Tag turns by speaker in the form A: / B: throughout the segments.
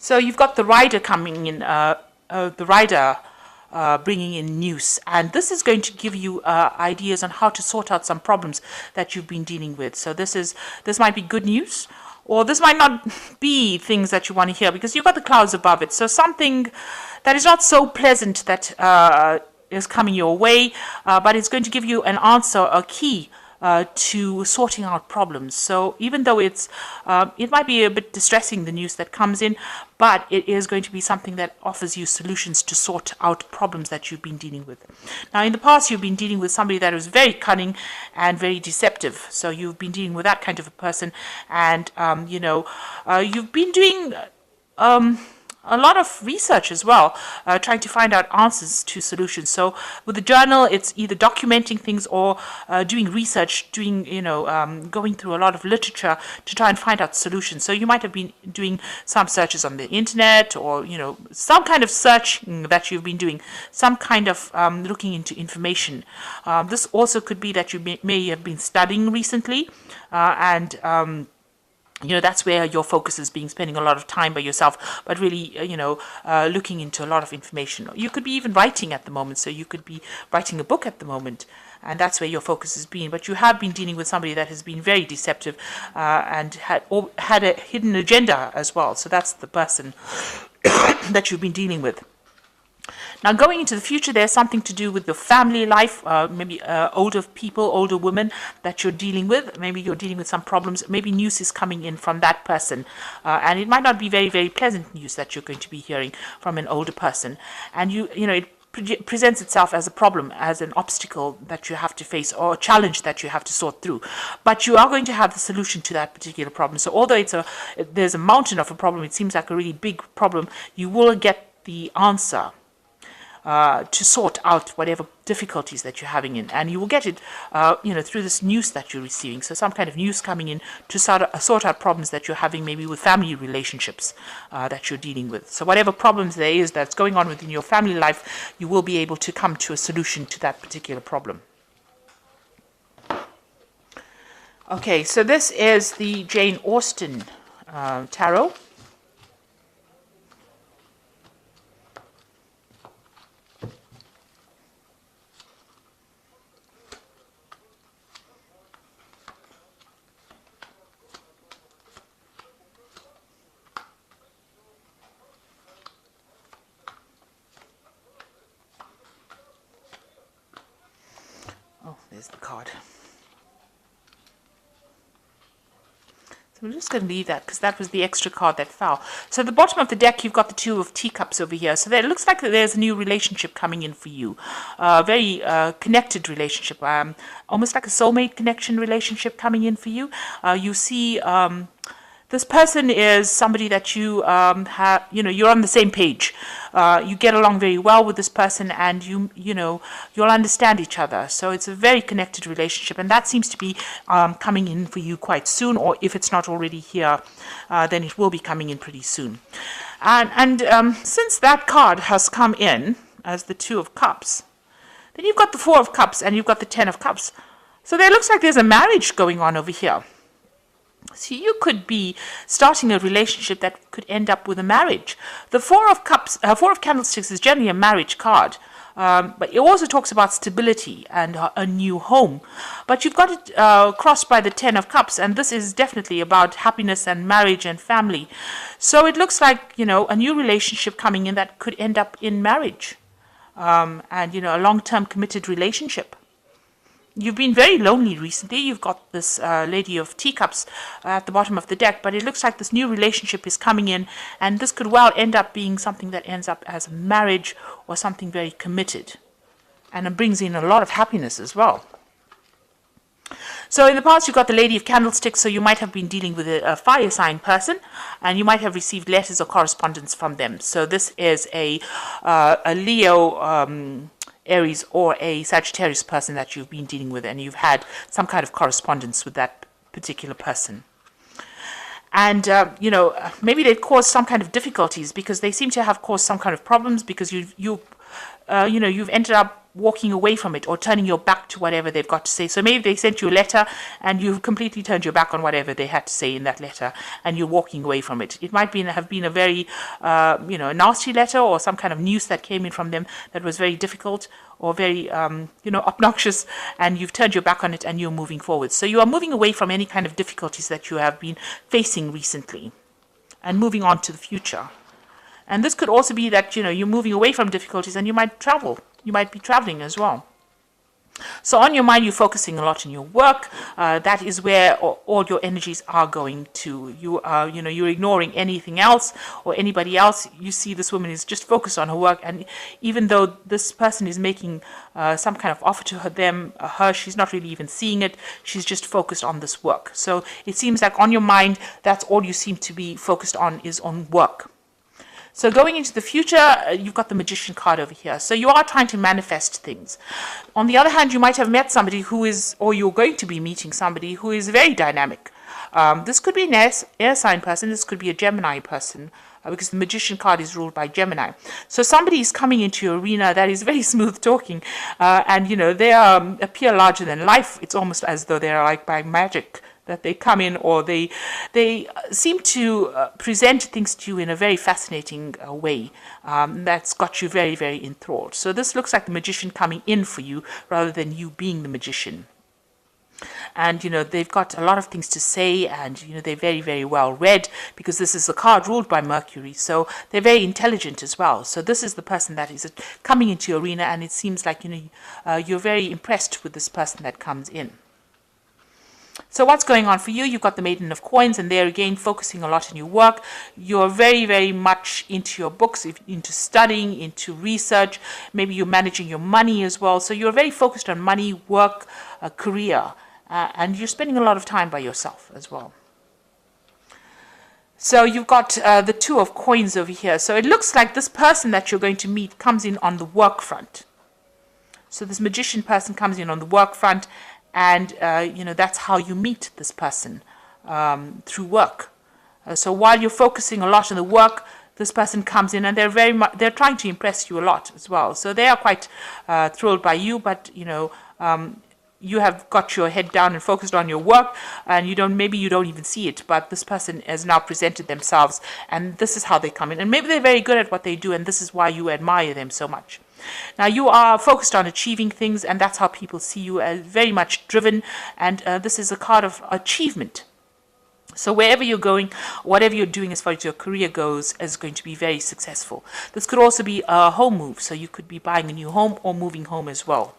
A: So you've got the rider coming in, the rider bringing in news, and this is going to give you ideas on how to sort out some problems that you've been dealing with. So this might be good news, or this might not be things that you want to hear, because you've got the clouds above it. So something that is not so pleasant that is coming your way, but it's going to give you an answer, a key to sorting out problems. So even though it might be a bit distressing, the news that comes in, but it is going to be something that offers you solutions to sort out problems that you've been dealing with. Now, in the past, you've been dealing with somebody that was very cunning and very deceptive. So you've been dealing with that kind of a person, and you've been doing a lot of research as well, trying to find out answers to solutions. So with the journal, it's either documenting things or doing research, going through a lot of literature to try and find out solutions. So you might have been doing some searches on the internet, or some kind of search that you've been doing, some kind of looking into information. This also could be that you may have been studying recently, and that's where your focus is being, spending a lot of time by yourself, but really, looking into a lot of information. You could be even writing at the moment, so you could be writing a book at the moment, and that's where your focus has been. But you have been dealing with somebody that has been very deceptive and had a hidden agenda as well. So that's the person that you've been dealing with. Now, going into the future, there's something to do with your family life, maybe older people, older women that you're dealing with. Maybe you're dealing with some problems. Maybe news is coming in from that person. And it might not be very, very pleasant news that you're going to be hearing from an older person. And it presents itself as a problem, as an obstacle that you have to face, or a challenge that you have to sort through. But you are going to have the solution to that particular problem. So although there's a mountain of a problem, it seems like a really big problem, you will get the answer to sort out whatever difficulties that you're having in, and you will get it, through this news that you're receiving. So some kind of news coming in to sort out problems that you're having, maybe with family relationships that you're dealing with. So whatever problems there is that's going on within your family life, you will be able to come to a solution to that particular problem. Okay, so this is the Jane Austen tarot. Oh, there's the card. So we're just going to leave that because that was the extra card that fell. So at the bottom of the deck, you've got the Two of Teacups over here. So it looks like there's a new relationship coming in for you. Very connected relationship, almost like a soulmate connection relationship coming in for you. You see this person is somebody that you have, you're on the same page. You get along very well with this person, and you'll understand each other. So it's a very connected relationship, and that seems to be coming in for you quite soon, or if it's not already here, then it will be coming in pretty soon. And since that card has come in as the Two of Cups, then you've got the Four of Cups and you've got the Ten of Cups. So there looks like there's a marriage going on over here. So you could be starting a relationship that could end up with a marriage. The Four of Candlesticks is generally a marriage card, but it also talks about stability and a new home. But you've got it crossed by the Ten of Cups, and this is definitely about happiness and marriage and family. So it looks like, a new relationship coming in that could end up in marriage, and, a long-term committed relationship. You've been very lonely recently. You've got this Lady of Teacups at the bottom of the deck, but it looks like this new relationship is coming in, and this could well end up being something that ends up as a marriage or something very committed. And it brings in a lot of happiness as well. So in the past, you've got the Lady of Candlesticks, so you might have been dealing with a fire sign person, and you might have received letters or correspondence from them. So this is a Leo, Aries, or a Sagittarius person that you've been dealing with, and you've had some kind of correspondence with that particular person. And, maybe they've caused some kind of difficulties because they seem to have caused some kind of problems because you you've ended up walking away from it or turning your back to whatever they've got to say. So maybe they sent you a letter and you've completely turned your back on whatever they had to say in that letter and you're walking away from it. It might have been a very, nasty letter or some kind of news that came in from them that was very difficult or very, obnoxious, and you've turned your back on it and you're moving forward. So you are moving away from any kind of difficulties that you have been facing recently and moving on to the future. And this could also be that, you're moving away from difficulties and you might travel. You might be traveling as well. So on your mind, you're focusing a lot on your work. That is where all your energies are going to. You're ignoring anything else or anybody else. You see this woman is just focused on her work. And even though this person is making some kind of offer to her, she's not really even seeing it. She's just focused on this work. So it seems like on your mind, that's all you seem to be focused on is on work. So going into the future, you've got the Magician card over here. So you are trying to manifest things. On the other hand, you might have met somebody or you're going to be meeting somebody who is very dynamic. This could be an air sign person. This could be a Gemini person, because the Magician card is ruled by Gemini. So somebody is coming into your arena that is very smooth talking, and they appear larger than life. It's almost as though they're like by magic that they come in, or they seem to present things to you in a very fascinating way that's got you very, very enthralled. So this looks like the magician coming in for you rather than you being the magician. And they've got a lot of things to say, and they're very, very well read, because this is a card ruled by Mercury, so they're very intelligent as well. So this is the person that is coming into your arena, and it seems like you're very impressed with this person that comes in. So what's going on for you? You've got the Maiden of Coins, and they're again focusing a lot on your work. You're very, very much into your books, into studying, into research. Maybe you're managing your money as well. So you're very focused on money, work, career, and you're spending a lot of time by yourself as well. So you've got the Two of Coins over here. So it looks like this person that you're going to meet comes in on the work front. So this magician person comes in on the work front, and that's how you meet this person, through work. So while you're focusing a lot on the work, this person comes in, and they're trying to impress you a lot as well. So they are quite thrilled by you, but you have got your head down and focused on your work, and maybe you don't even see it, but this person has now presented themselves, and this is how they come in. And maybe they're very good at what they do, and this is why you admire them so much. Now you are focused on achieving things, and that's how people see you, as very much driven, and this is a card of achievement. So wherever you're going, whatever you're doing as far as your career goes, is going to be very successful. This could also be a home move, so you could be buying a new home or moving home as well.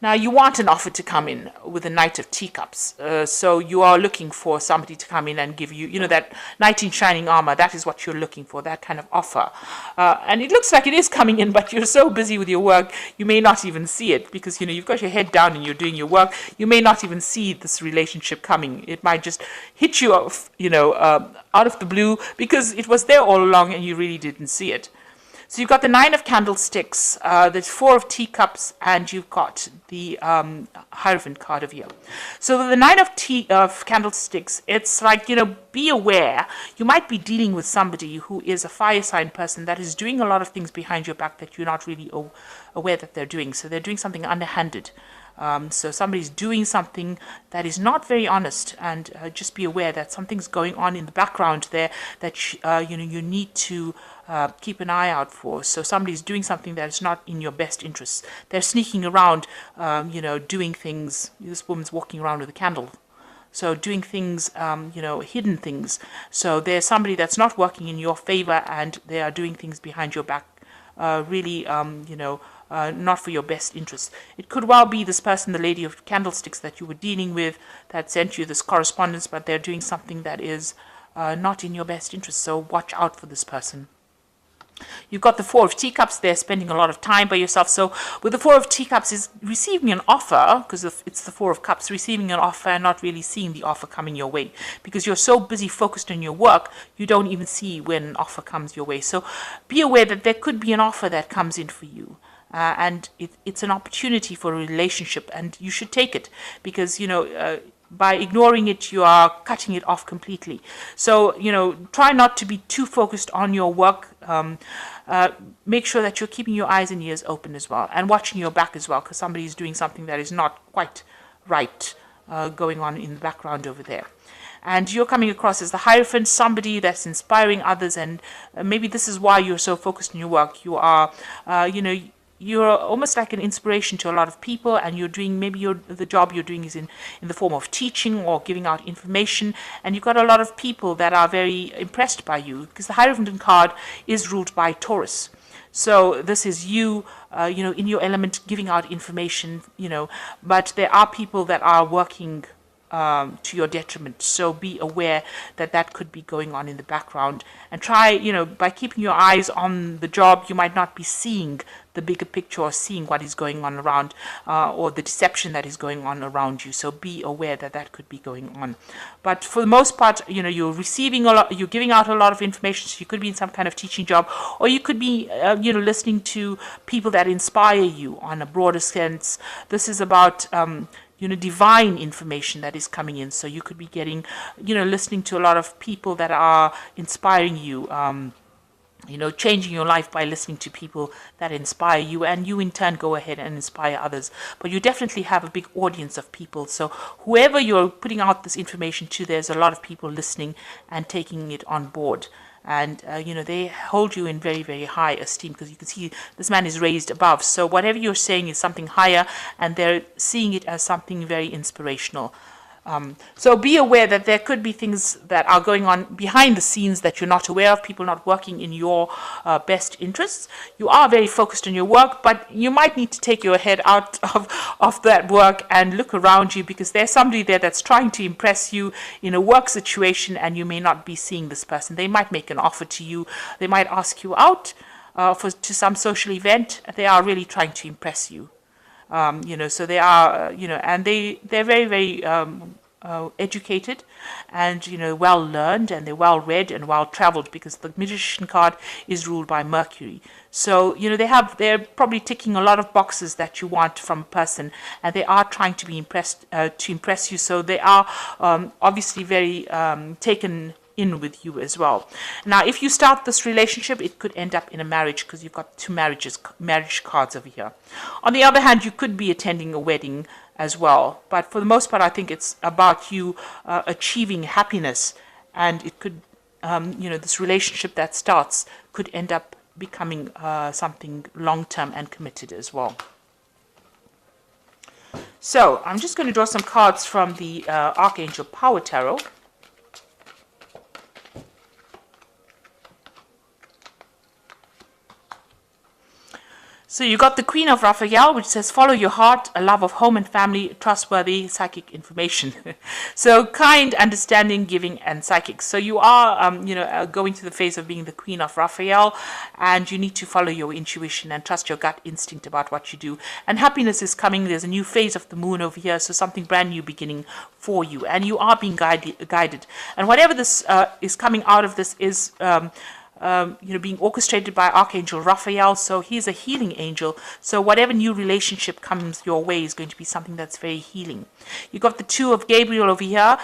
A: Now, you want an offer to come in with a Knight of Teacups. So you are looking for somebody to come in and give you, that knight in shining armor. That is what you're looking for, that kind of offer. And it looks like it is coming in, but you're so busy with your work, you may not even see it, because, you've got your head down and you're doing your work. You may not even see this relationship coming. It might just hit you off, out of the blue, because it was there all along and you really didn't see it. So you've got the Nine of Candlesticks, the Four of Teacups, and you've got the Hierophant card over here. So the Nine of Candlesticks, it's like, be aware. You might be dealing with somebody who is a fire sign person that is doing a lot of things behind your back that you're not really aware that they're doing. So they're doing something underhanded. So somebody's doing something that is not very honest, and just be aware that something's going on in the background there that you need to keep an eye out for. So somebody's doing something that is not in your best interests. They're sneaking around, doing things. This woman's walking around with a candle. So doing things, hidden things. So there's somebody that's not working in your favor, and they are doing things behind your back, really, not for your best interests. It could well be this person, the Lady of Candlesticks, that you were dealing with, that sent you this correspondence, but they're doing something that is not in your best interest. So watch out for this person. You've got the Four of Teacups. They're spending a lot of time by yourself. So with the Four of Teacups is receiving an offer, because it's the Four of Cups, receiving an offer and not really seeing the offer coming your way, because you're so busy focused on your work, you don't even see when an offer comes your way. So be aware that there could be an offer that comes in for you. And it's an opportunity for a relationship, and you should take it, because by ignoring it, you are cutting it off completely. So, try not to be too focused on your work. Make sure that you're keeping your eyes and ears open as well, and watching your back as well, because somebody is doing something that is not quite right going on in the background over there. And you're coming across as the Hierophant, somebody that's inspiring others, and maybe this is why you're so focused on your work. You are, you're almost like an inspiration to a lot of people, and you're doing, maybe the job you're doing is in the form of teaching or giving out information, and you've got a lot of people that are very impressed by you, because the Hierophant card is ruled by Taurus. So this is you, in your element, giving out information, but there are people that are working to your detriment. So be aware that that could be going on in the background, and try, by keeping your eyes on the job, you might not be seeing the bigger picture or seeing what is going on around, or the deception that is going on around you. So be aware that that could be going on. But for the most part, you're receiving a lot, you're giving out a lot of information. So you could be in some kind of teaching job, or you could be, listening to people that inspire you on a broader sense. This is about, divine information that is coming in. So you could be getting, listening to a lot of people that are inspiring you, changing your life by listening to people that inspire you, and you in turn go ahead and inspire others. But you definitely have a big audience of people. So whoever you're putting out this information to, there's a lot of people listening and taking it on board. And, they hold you in very, very high esteem, because you can see this man is raised above. So whatever you're saying is something higher, and they're seeing it as something very inspirational. So be aware that there could be things that are going on behind the scenes that you're not aware of, people not working in your best interests. You are very focused on your work, but you might need to take your head out of that work and look around you, because there's somebody there that's trying to impress you in a work situation, and you may not be seeing this person. They might make an offer to you. They might ask you out to some social event. They are really trying to impress you. So they are, and they're very, very educated, and well learned, and they're well read and well traveled, because the Magician card is ruled by Mercury. So they're probably ticking a lot of boxes that you want from a person, and they are trying to be impressed to impress you. So they are obviously very taken in with you as well. Now, if you start this relationship, it could end up in a marriage, because you've got two marriage cards over here. On the other hand, you could be attending a wedding as well, but for the most part, I think it's about you achieving happiness, and it could, this relationship that starts could end up becoming something long-term and committed as well. So I'm just going to draw some cards from the Archangel Power Tarot. So you got the Queen of Raphael, which says, follow your heart, a love of home and family, trustworthy, psychic information. So kind, understanding, giving, and psychic. So you are, going through the phase of being the Queen of Raphael, and you need to follow your intuition and trust your gut instinct about what you do. And happiness is coming. There's a new phase of the moon over here, so something brand new beginning for you. And you are being guided. And whatever this is coming out of this is being orchestrated by Archangel Raphael. So he's a healing angel. So whatever new relationship comes your way is going to be something that's very healing. You got the Two of Gabriel over here.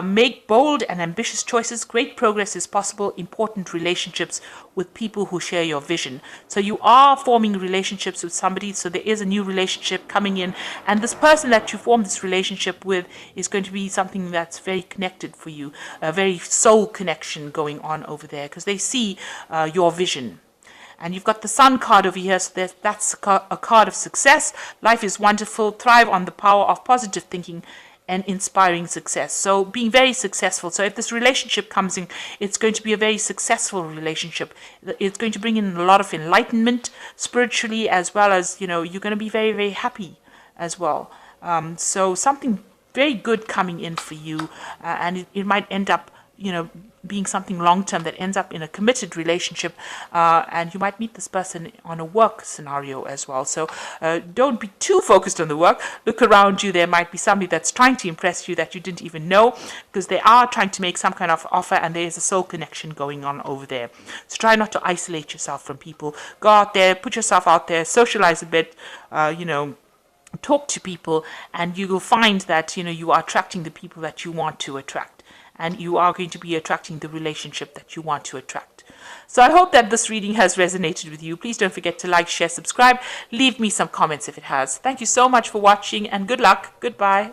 A: Make bold and ambitious choices. Great progress is possible. Important relationships with people who share your vision. So you are forming relationships with somebody. So there is a new relationship coming in. And this person that you form this relationship with is going to be something that's very connected for you. A very soul connection going on over there, because they see your vision. And you've got the Sun card over here, so that's a card of success. Life is wonderful. Thrive on the power of positive thinking and inspiring success. So being very successful. So if this relationship comes in, it's going to be a very successful relationship. It's going to bring in a lot of enlightenment spiritually, as well as, you're going to be very, very happy as well. So something very good coming in for you, and it might end up, being something long-term that ends up in a committed relationship, and you might meet this person on a work scenario as well. So don't be too focused on the work. Look around you. There might be somebody that's trying to impress you that you didn't even know, because they are trying to make some kind of offer, and there is a soul connection going on over there. So try not to isolate yourself from people. Go out there, put yourself out there, socialize a bit, talk to people, and you will find that you are attracting the people that you want to attract, and you are going to be attracting the relationship that you want to attract. So I hope that this reading has resonated with you. Please don't forget to like, share, subscribe. Leave me some comments if it has. Thank you so much for watching, and good luck. Goodbye.